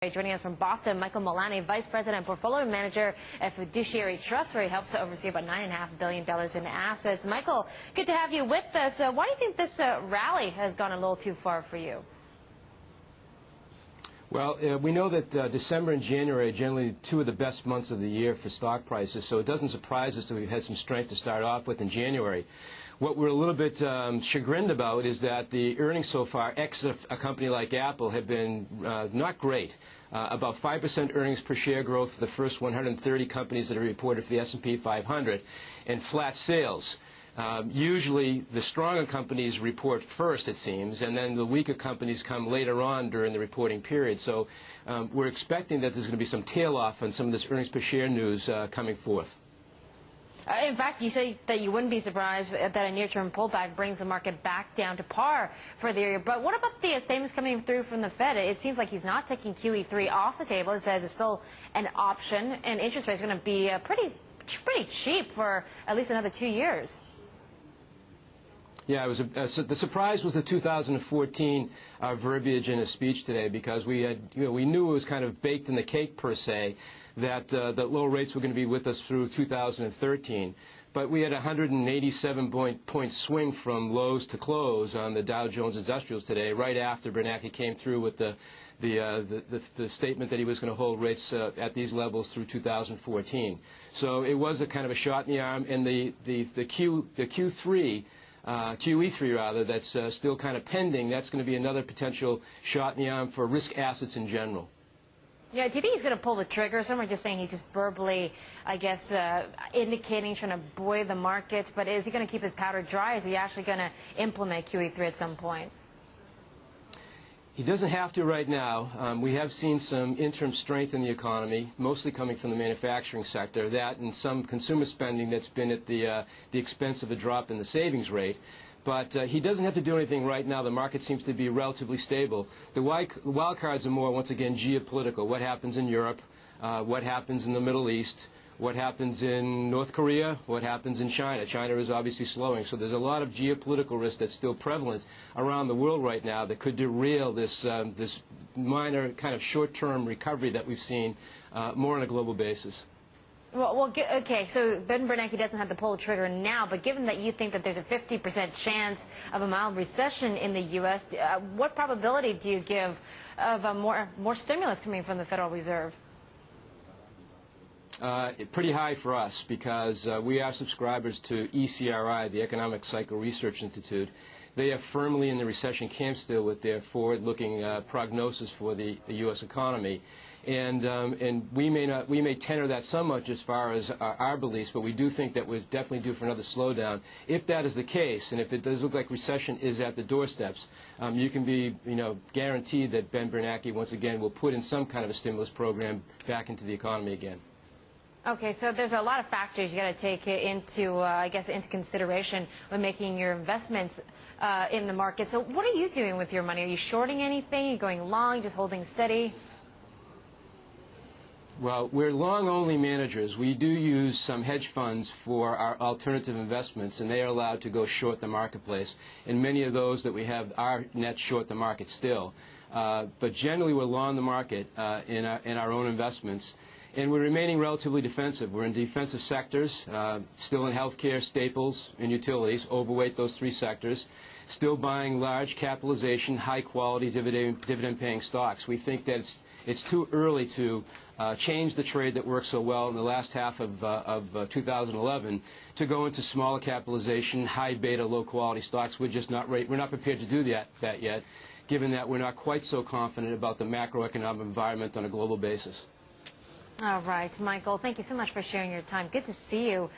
Joining us from Boston, Michael Mullaney, Vice President and Portfolio Manager at Fiduciary Trust, where he helps to oversee about $9.5 billion in assets. Michael, good to have you with us. Why do you think this rally has gone a little too far for you? Well, we know that December and January are generally two of the best months of the year for stock prices, so it doesn't surprise us that we've had some strength to start off with in January. What we're a little bit chagrined about is that the earnings so far, ex a company like Apple, have been not great. About 5% earnings per share growth for the first 130 companies that are reported for the S&P 500, and flat sales. Usually the stronger companies report first, it seems, and then the weaker companies come later on during the reporting period. So we're expecting that there's going to be some tail off on some of this earnings per share news coming forth. In fact, you say that you wouldn't be surprised that a near-term pullback brings the market back down to par for the year. But what about the statements coming through from the Fed? It seems like he's not taking QE3 off the table. It says it's still an option, and interest rates are going to be pretty cheap for at least another 2 years. Yeah, it was the surprise was the 2014 verbiage in his speech today, because we knew it was kind of baked in the cake per se that low rates were going to be with us through 2013. But we had a 187-point swing from lows to close on the Dow Jones Industrials today, right after Bernanke came through with the statement that he was going to hold rates at these levels through 2014. So it was a kind of a shot in the arm, and the QE3 rather, that's still kind of pending. That's going to be another potential shot in the arm for risk assets in general. Yeah, do you think he's going to pull the trigger? Some are just saying he's just verbally, I guess, indicating, trying to buoy the markets. But is he going to keep his powder dry? Is he actually going to implement QE3 at some point? He doesn't have to right now. We have seen some interim strength in the economy, mostly coming from the manufacturing sector, that and some consumer spending that's been at the expense of a drop in the savings rate. But he doesn't have to do anything right now. The market seems to be relatively stable. The wild cards are more, once again, geopolitical. What happens in Europe? What happens in the Middle East? What happens in North Korea? What happens in China? China is obviously slowing. So there's a lot of geopolitical risk that's still prevalent around the world right now that could derail this minor kind of short-term recovery that we've seen more on a global basis. Well, okay, so Ben Bernanke doesn't have to pull the trigger now, but given that you think that there's a 50% chance of a mild recession in the U.S., what probability do you give of more stimulus coming from the Federal Reserve? Pretty high for us, because we are subscribers to ECRI, the Economic Cycle Research Institute. They are firmly in the recession camp still with their forward-looking prognosis for the U.S. economy. And we may tenor that somewhat as far as our beliefs, but we do think that we're definitely due for another slowdown. If that is the case, and if it does look like recession is at the doorsteps, you can be guaranteed that Ben Bernanke once again will put in some kind of a stimulus program back into the economy again. Okay, so there's a lot of factors you got to take into, I guess, into consideration when making your investments in the market. So what are you doing with your money? Are you shorting anything? Are you going long, just holding steady? Well, we're long-only managers. We do use some hedge funds for our alternative investments, and they are allowed to go short the marketplace. And many of those that we have are net short the market still. But generally, we're long the market in our own investments. And we're remaining relatively defensive. We're in defensive sectors, still in healthcare, staples, and utilities, overweight those three sectors, still buying large capitalization, high-quality dividend-paying stocks. We think that it's too early to change the trade that worked so well in the last half of 2011 to go into smaller capitalization, high beta, low-quality stocks. We're just not ready. We're not prepared to do that yet, given that we're not quite so confident about the macroeconomic environment on a global basis. All right, Michael, thank you so much for sharing your time. Good to see you.